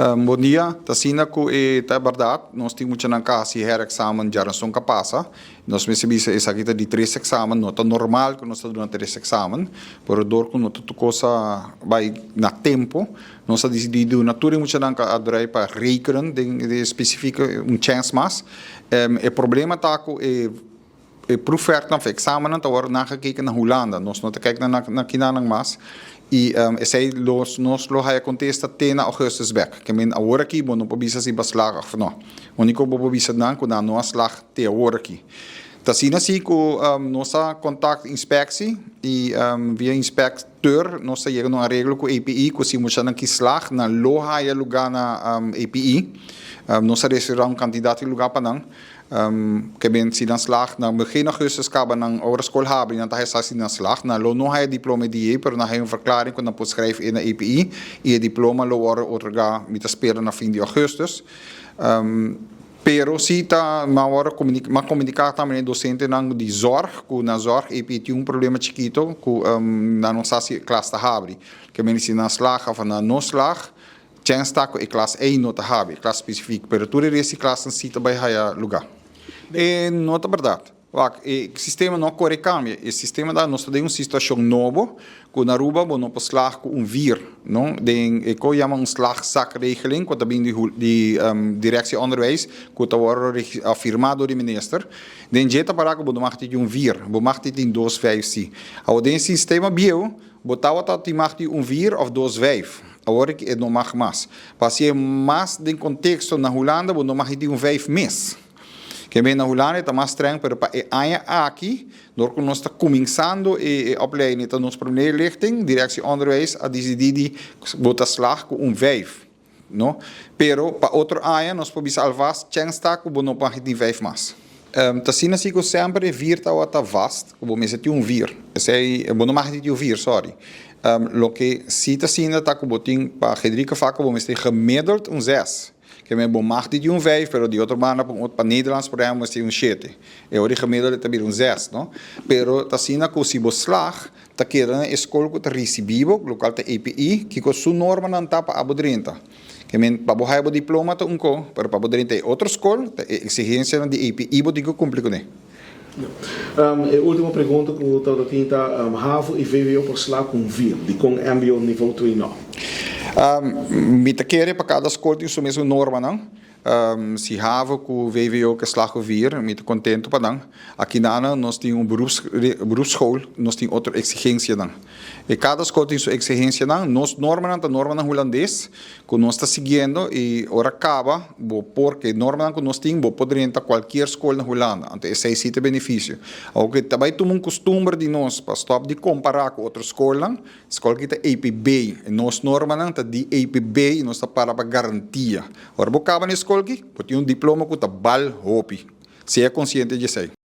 Bom dia, Tassina ko é verdade, nós temos muita na casa e examen já não são capazes. Nós recebemos essa aqui de 3 examen, não é normal que nós estamos durante 3 examen, por dor que nós tudo coisa vai na tempo, nós decidido naturalmente muita na casa para rekenen de específico chance mais. O problema tá com proefwerk van examen te worden nagekeken naar Holanda. Nós não te kijken naar Kinanang mas. E sei nós lo haya contesta tena Augustus back. Que men agora aqui bom não pobisa si baslag af no. Único bo pobisa nan ko na no slag te agora aqui. Tasina si ko nossa contact inspectie e via inspecteur nossa chega numa regra com API ko si mo siya nang kislag na lo haya lugar na API. Nossa restaurant kandidaat lugar pa nang que ben si dan slag na begin augustus kaba ng oude school hebben dan tayo sa sinan slag na lo no hay diploma die pero na hay verklaring ko na po schrijf in na API e diploma lo ora otorga mit espera na fin de augustus pero si ta mawara comunicar também docente nang di zorg ku na zorg API tem problema chiquito ku na nossa classe ta habri que ben si dan slag of na no slag chance ta ko e classe 1 nota habri classe specifiek pero tu esse classe si ta by haya lugar. Nota verdade. O sistema não corre cambia. O sistema da nós temos uma situação nova, que na Aruba não pode slag com vir, não? Den ik chama slagzakregeling, que também de direção onderwijs, que está afirmado do minister. Den jeta para que não mag vir, não mag in 2.5 sim. Ao den sistema bio, botava dat mag vir of 2.5. Agora que não mag mais. Para ser mais de contexto na Holanda, não mag 5 mês. Que bem na Holanda está mais streng, pero para aqui, door que nós está começando a opleiding, então nossa primeira lichting, direção onderwijs, a decidir botar slag com 5, não? Pero para outro área, nós podemos alvast chance tá com não para 5 mais. Tassina se que sempre vir tá o tá vast, como me senti vir, sei, não mais de vir, sorry. Lo que se tassina tá com botin para Gedrika vaca, como me senti gemiddeld 6. Que men bom mag dit 5, pero de outra maneira para Nederlands programa mas tem 7. E hoje gemiddelde também 6, não? Pero tasina ko si slag, ta kera na escola ko ta recibibo, local ta API, que ko su norma nan tapa abodrinta. Que men pabuhay bo diploma ta unko, pero pabodrinta e outra escola, ta exigência de API bo digo cumpre com ne. Última pergunta que o Taudo tinha, HAVO e VWO por slag com vir, de com MBO nível 3 não. Met keren para cada escola tem sua mesma norma, não? Se HAVO com o VWO que slag vir, muito contento para não. Aqui na nós temos beroepsschool, nós temos outra exigência não. E cada escola tem sua exigência não. Nós norma não holandês, que nós está seguindo e ora acaba, porque norma que nós temos poder entrar qualquer escola na Holanda, então esse é esse benefício. Porque também temos costume de nós para stop de comparar com outra escola que está APB, nós norma não está de APB e nós está para garantia. Ora acaba na escola que tem diploma que está bal hopi. Se é consciente de isso.